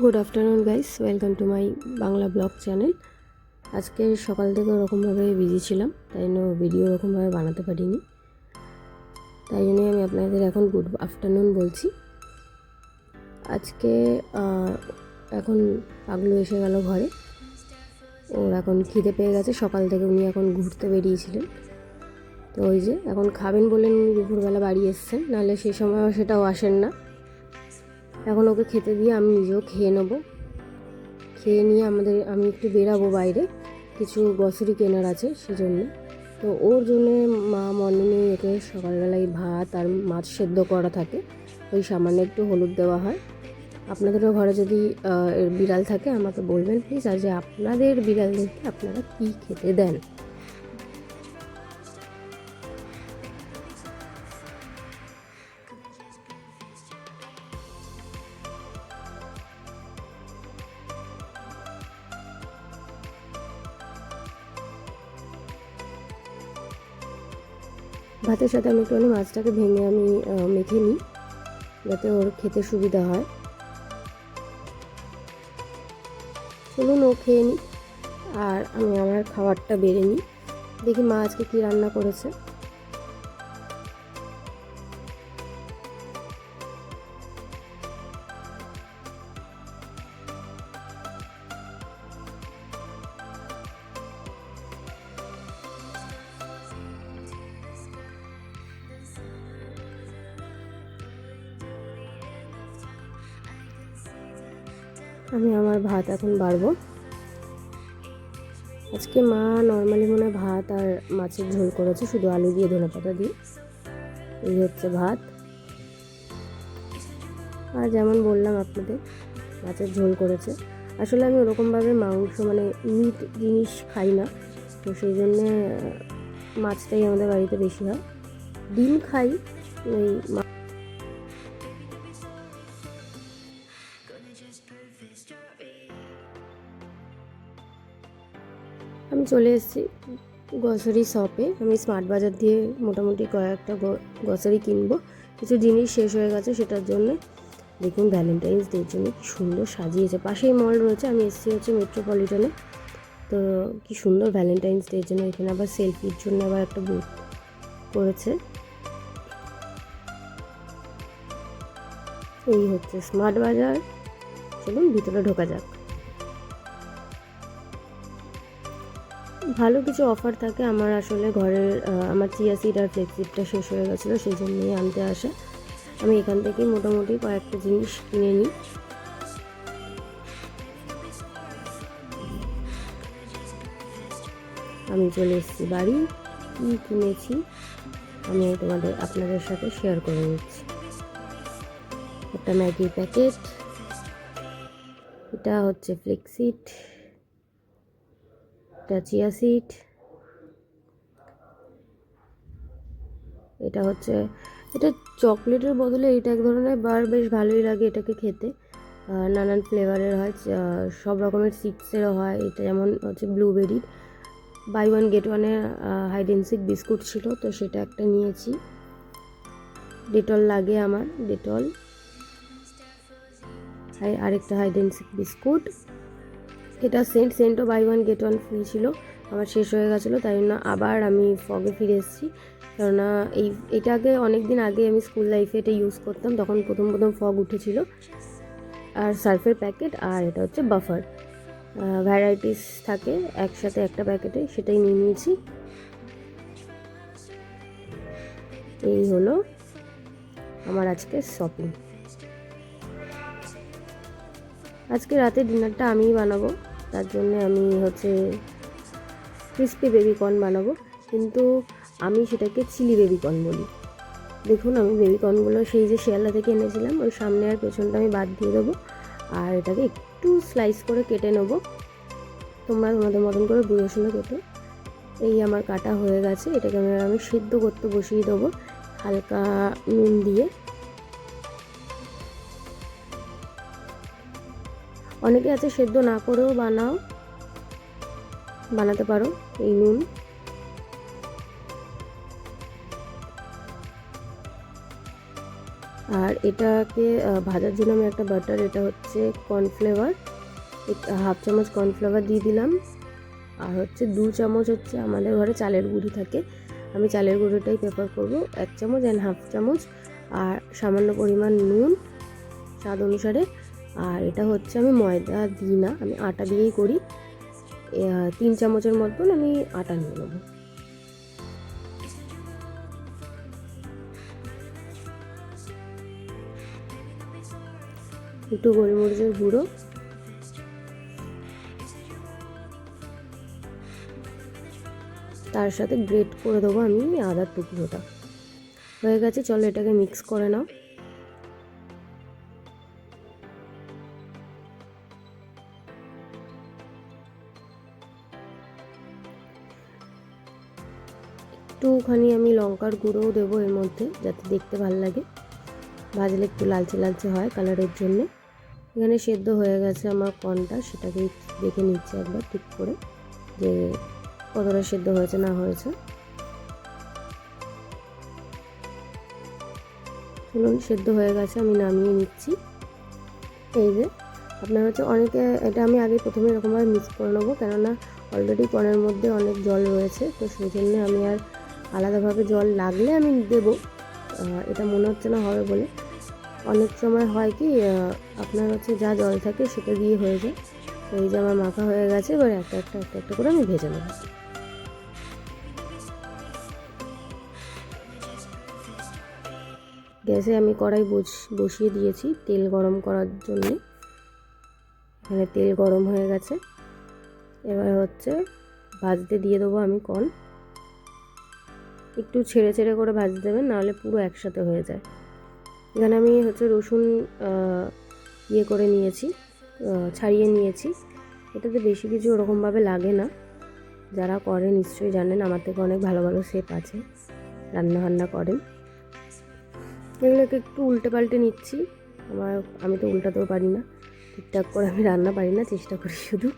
Good afternoon guys, welcome to my Bangla blog channel. আজকে সকাল থেকে ওরকমভাবে বিজি ছিলাম, তাই জন্য ভিডিও ওরকমভাবে বানাতে পারিনি। তাই জন্যই আমি আপনাদের এখন গুড আফটারনুন বলছি। আজকে এখন পাগলু এসে গেল ঘরে। ওর এখন খিদে পেয়ে গেছে। সকাল থেকে উনি এখন ঘুরতে বেরিয়েছিলেন, তো ওই যে এখন খাবেন বলেন উনি দুপুরবেলা বাড়ি এসছেন, নাহলে সেই সময়ও সেটাও আসেন না। এখন ওকে খেতে দিয়ে আমি নিজেও খেয়ে নেবো। খেয়ে নিয়ে আমি একটু বেরাবো বাইরে, কিছু গ্রসারি কেনার আছে সেজন্য। তো ওর জন্যে মা মর্নিংয়ে একে সকালবেলায় ভাত আর মাছ সেদ্ধ করা থাকে, ওই সামান্য একটু হলুদ দেওয়া হয়। আপনাদেরও ঘরে যদি বিড়াল থাকে আমাকে বলবেন প্লিজ, আর যে আপনাদের বিড়ালদেরকে আপনারা কী খেতে দেন। ভাতের সাথে আমি একটুখানি মাছটাকে ভেঙে আমি মেখে নিই, যাতে ওর খেতে সুবিধা হয়। চলুন ও খেয়ে নিই, আর আমি আমার খাবারটা বেড়ে নিই। দেখি মা আজকে কী রান্না করেছে। আমি আমার ভাত এখন বাড়বো। আজকে মা নর্মালি মনে ভাত আর মাছের ঝোল করেছে, শুধু আলু দিয়ে ধনেপাতা দিয়ে। এই হচ্ছে ভাত। আর যেমন বললাম আপনাদের, মাছের ঝোল করেছে। আসলে আমি ওরকমভাবে মাংস মানে মিট জিনিস খাই না, তো সেই জন্যে মাছটাই আমাদের বাড়িতে বেশি হয়। ডিম খাই ওই। আমি চলে এসেছি গ্রসারি শপে। আমি স্মার্ট বাজার দিয়ে মোটামুটি কয়েকটা গ্রসারি কিনবো। কিছু জিনিস শেষ হয়ে গেছে, সেটার জন্য দেখুন ভ্যালেন্টাইন্স ডের জন্য কি সুন্দর সাজিয়েছে। পাশেই মল রয়েছে, আমি এসেছি হচ্ছে মেট্রোপলিটনে। তো কি সুন্দর ভ্যালেন্টাইন্স ডের জন্য এখানে আবার সেলফির জন্য আবার একটা বুথ করেছে। এই হচ্ছে স্মার্ট বাজার। চলুন ভিতরে ঢোকা যাক। ভালো কিছু অফার থাকে। আমার আসলে ঘরের আমার চিয়া সিড আর ফ্লেক্সিডটা শেষ হয়ে গেছিলো, সেই জন্যই আনতে আসা। আমি এখান থেকেই মোটামুটি কয়েকটা জিনিস কিনে নিই। আমি চলে এসেছি বাড়ি। কী কিনেছি আমি আপনাদের সাথে শেয়ার করে নিচ্ছি। একটা ম্যাগির প্যাকেট, এটা হচ্ছে ফ্লেক্সিড, এটা চিয়া সিড, এটা হচ্ছে এটা চকলেটের বদলে এটা এক ধরনের বার, বেশ ভালোই লাগে এটাকে খেতে। নানান ফ্লেভারের হয়, সব রকমের সিডসেরও হয়। এটা যেমন হচ্ছে ব্লুবেরির। বাই ওয়ান গেট ওয়ানের হাইড অ্যান্ড সিক বিস্কুট ছিল, তো সেটা একটা নিয়েছি। ডেটল লাগে আমার, ডেটল। আরেকটা হাইড অ্যান্ড সিক বিস্কুট। এটা সেন্টও buy one get one free ছিল, আমার শেষ হয়ে গেছিলো, তাই জন্য আবার আমি ফগে ফিরে এসেছি। কেননা এটাকে অনেক দিন আগে আমি স্কুল লাইফে এটা ইউজ করতাম, তখন প্রথম ফগ উঠেছিল। আর সার্ফের প্যাকেট, আর এটা হচ্ছে বাফার। ভ্যারাইটিস থাকে একসাথে একটা প্যাকেটে, সেটাই নিয়ে নিয়েছি। এই হলো আমার আজকে শপিং। আজকে রাতে ডিনারটা আমিই বানাবো, তার জন্য আমি হচ্ছে ক্রিস্পি বেবিকর্ন বানাবো, কিন্তু আমি সেটাকে চিলি বেবিকর্ন বলি। দেখুন আমি বেবিকর্নগুলো সেই যে শিয়ালদা থেকে এনেছিলাম, ওই সামনে আর পেছনটা আমি বাদ দিয়ে দেবো, আর এটাকে একটু স্লাইস করে কেটে নেবো। তোমরা তোমাদের মতন করে বুঝে শুনে কেটো। এই আমার কাটা হয়ে গেছে, এটাকে আমি সিদ্ধ করতে বসিয়ে দেবো হালকা নুন দিয়ে। অনেকে আছে সেদ্ধ না করেও বানাতে পারো এই নুন। আর এটাকে ভাজার জন্য আমি একটা বাটার, এটা হচ্ছে কর্নফ্লেভার, 1/2 চামচ কর্নফ্লেভার দিয়ে দিলাম। আর হচ্ছে 2 চামচ হচ্ছে আমাদের ঘরে চালের গুঁড়ি থাকে, আমি চালের গুঁড়োটাই প্রেফার করব, 1 চামচ অ্যান্ড 1/2 চামচ। আর সামান্য পরিমাণ নুন স্বাদ অনুসারে। আর এটা হচ্ছে আমি ময়দা দিই না, আমি আটা দিয়েই করি। 3 চামচের মতন আমি আটা নিয়ে নেব। একটু গোলমরিচের গুঁড়ো, তার সাথে গ্রেট করে দেবো আমি আদার টুকরোটা। হয়ে গেছে, চলো এটাকে মিক্স করে নাও। একটুখানি আমি লঙ্কার গুঁড়োও দেবো এর মধ্যে, যাতে দেখতে ভালো লাগে, ভাজলে একটু লালচে লালচে হয় কালারের জন্যে। এখানে সেদ্ধ হয়ে গেছে আমার কর্নটা, সেটাকে দেখে নিচ্ছি একবার ঠিক করে যে কতটা সেদ্ধ হয়েছে না হয়েছে। চলুন, সেদ্ধ হয়ে গেছে, আমি নামিয়ে নিচ্ছি। এই যে আপনার হচ্ছে অনেকে, এটা আমি আগে প্রথমে এরকমভাবে মিক্স করে নেবো, কেননা অলরেডি কর্নের মধ্যে অনেক জল রয়েছে, তো সেই জন্য আমি আর আলাদাভাবে জল লাগলে আমি দেবো, এটা মনে হচ্ছে না হবে বলে। অনেক সময় হয় কি আপনার হচ্ছে যা জল থাকে সেটা দিয়ে হয়ে যায়। তো এই যে আমার মাখা হয়ে গেছে, এবার একটা একটা করে আমি ভেজে নেব। গ্যাসে আমি কড়াই বসিয়ে দিয়েছি তেল গরম করার জন্যে। এখানে তেল গরম হয়ে গেছে, এবার হচ্ছে ভাজতে দিয়ে দেবো আমি কর্ন। একটু ছেড়ে ছেড়ে করে ভাজতে দেবেন, নাহলে পুরো একসাথে হয়ে যায়। এখানে আমি হচ্ছে রসুন ইয়ে করে নিয়েছি, ছাড়িয়ে নিয়েছি। এটাতে বেশি কিছু ওরকমভাবে লাগে না, যারা করে নিশ্চয়ই জানেন, আমার থেকে অনেক ভালো ভালো শেফ আছে রান্না করেন। এগুলোকে একটু উল্টে পাল্টে নিচ্ছি, আমি তো উল্টাতেও পারি না ঠিকঠাক করে, আমি রান্না পারি না, চেষ্টা করি শুধু।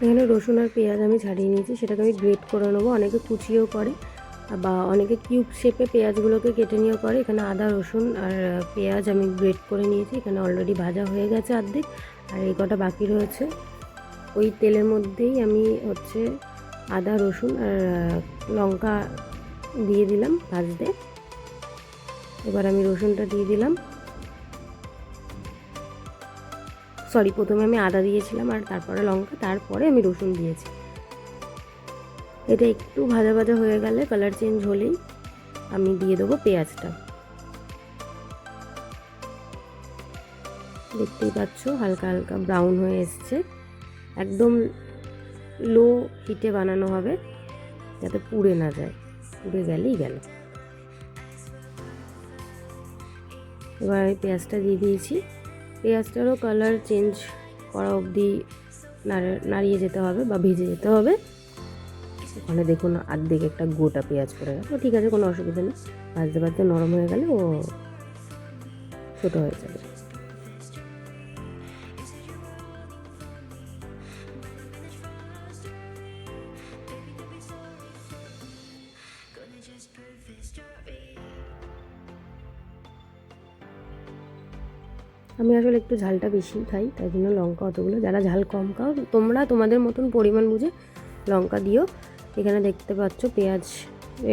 এখানে রসুন আর পেঁয়াজ আমি ছাড়িয়ে নিয়েছি, সেটাকে আমি গ্রেট করে নেবো। অনেকে কুচিয়েও করে বা অনেকে কিউব শেপে পেঁয়াজগুলোকে কেটে নিয়েও করে। এখানে আদা রসুন আর পেঁয়াজ আমি গ্রেট করে নিয়েছি, এখানে অলরেডি ভাজা হয়ে গেছে অর্ধেক, আর এই কটা বাকি রয়েছে। ওই তেলের মধ্যেই আমি হচ্ছে আদা রসুন আর লঙ্কা দিয়ে দিলাম ভাজতে। এবার আমি রসুনটা দিয়ে দিলাম, প্রথমে আমি আদা দিয়েছিলাম আর তারপরে লঙ্কা, তারপরে আমি রসুন দিয়েছি। এটা একটু ভাজা ভাজা হয়ে গেলে, কালার চেঞ্জ হলেই আমি দিয়ে দেবো পেঁয়াজটা। দেখতেই পাচ্ছ হালকা হালকা ব্রাউন হয়ে এসছে। একদম লো হিটে বানানো হবে, যাতে পুড়ে না যায়, পুড়ে গেলেই গেল। এবার আমি পেঁয়াজটা দিয়ে দিয়েছি, পেঁয়াজটারও কালার চেঞ্জ করা অবধি নাড়িয়ে যেতে হবে বা ভেজে যেতে হবে। ওখানে দেখুন অর্ধেক একটা গোটা পেঁয়াজ পড়ে গেল, ঠিক আছে, কোনো অসুবিধা নেই, ভাজতে ভাজতে নরম হয়ে গেলে ও ছোটো হয়ে যাবে। আমি আসলে একটু ঝালটা বেশি খাই, তাই জন্য লঙ্কা অতগুলো, যারা ঝাল কম খাও তোমরা তোমাদের মতন পরিমাণ বুঝে লঙ্কা দিও। এখানে দেখতে পাচ্ছ পেঁয়াজ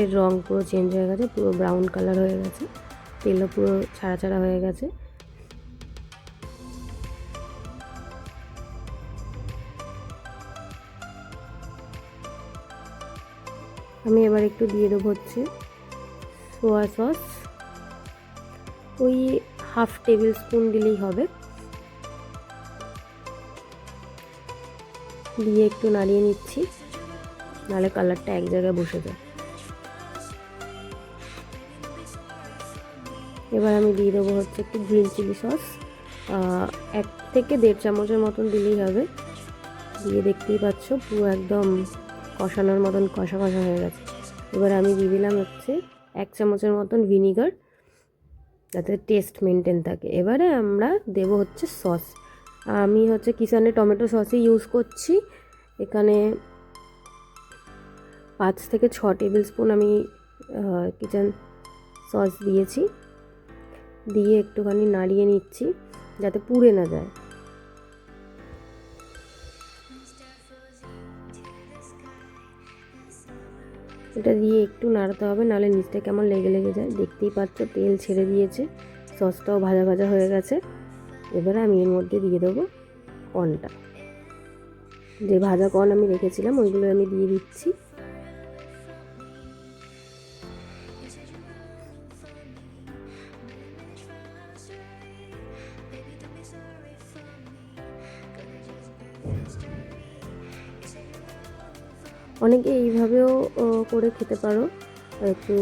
এর রং পুরো চেঞ্জ হয়ে গেছে, পুরো ব্রাউন কালার হয়ে গেছে, তেলও পুরো ছাড়া ছাড়া হয়ে গেছে। আমি এবার একটু দিয়ে দেবো হচ্ছে সোয়া সস, ওই 1/2 টেবিল স্পুন দিলেই হবে। দিয়ে একটু নাড়িয়ে নিচ্ছি, নাহলে কালারটা এক জায়গায় বসে যায়। এবার আমি দিয়ে দেবো হচ্ছে একটু গ্রিন চিলি সস, 1 থেকে 1.5 চামচের মতন দিলেই হবে। দিয়ে দেখতেই পাচ্ছ পুরো একদম কষানোর মতন কষা কষা হয়ে গেছে। এবার আমি দিয়ে দিলাম হচ্ছে 1 চামচের মতন ভিনিগার, যাতে টেস্ট মেনটেন থাকে। এবারে আমরা দেব হচ্ছে সস। আমি হচ্ছে কিষানের টমেটো সসই ইউজ করছি। এখানে 5 থেকে 6 টেবিল স্পুন আমি কিচেন সস দিয়েছি। দিয়ে একটুখানি নাড়িয়ে নিচ্ছি যাতে পুড়ে না যায়। এটা দিয়ে একটু নাড়াতে হবে, নাহলে নিচটা কেমন লেগে লেগে যায়। দেখতেই পাচ্ছ তেল ছেড়ে দিয়েছে, সসটাও ভাজা ভাজা হয়ে গেছে। এবারে আমি এর মধ্যে দিয়ে দেবো কর্নটা, যে ভাজা কর্ন আমি রেখেছিলাম ওইগুলো আমি দিয়ে দিচ্ছি। অনেকে এইভাবেও করে খেতে পারো, একটু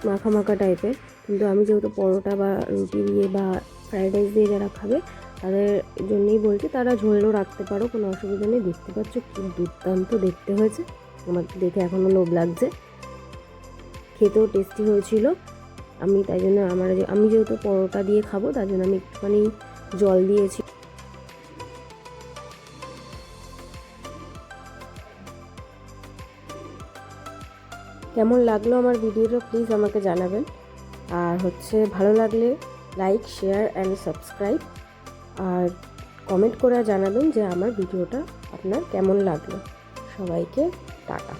মাখা মাখা টাইপের, কিন্তু আমি যেহেতু পরোটা বা রুটি দিয়ে বা ফ্রাইড রাইস দিয়ে যারা খাবে তাদের জন্যই বলছি, তারা ঝোলও রাখতে পারো, কোনো অসুবিধা নেই। দেখতে পাচ্ছ কি দুর্দান্ত দেখতে হয়েছে, আমার দেখে এখনও লোভ লাগছে। খেতেও টেস্টি হয়েছিল। আমি তাই জন্য আমি যেহেতু পরোটা দিয়ে খাবো তার জন্য আমি একটুখানি জল দিয়েছি। কেমন লাগলো আমার ভিডিওটা প্লিজ আমাকে জানাবেন। আর হচ্ছে ভালো লাগলে লাইক, শেয়ার অ্যান্ড সাবস্ক্রাইব, আর কমেন্ট করে জানাবেন যে আমার ভিডিওটা আপনার কেমন লাগলো। সবাইকে টাটা।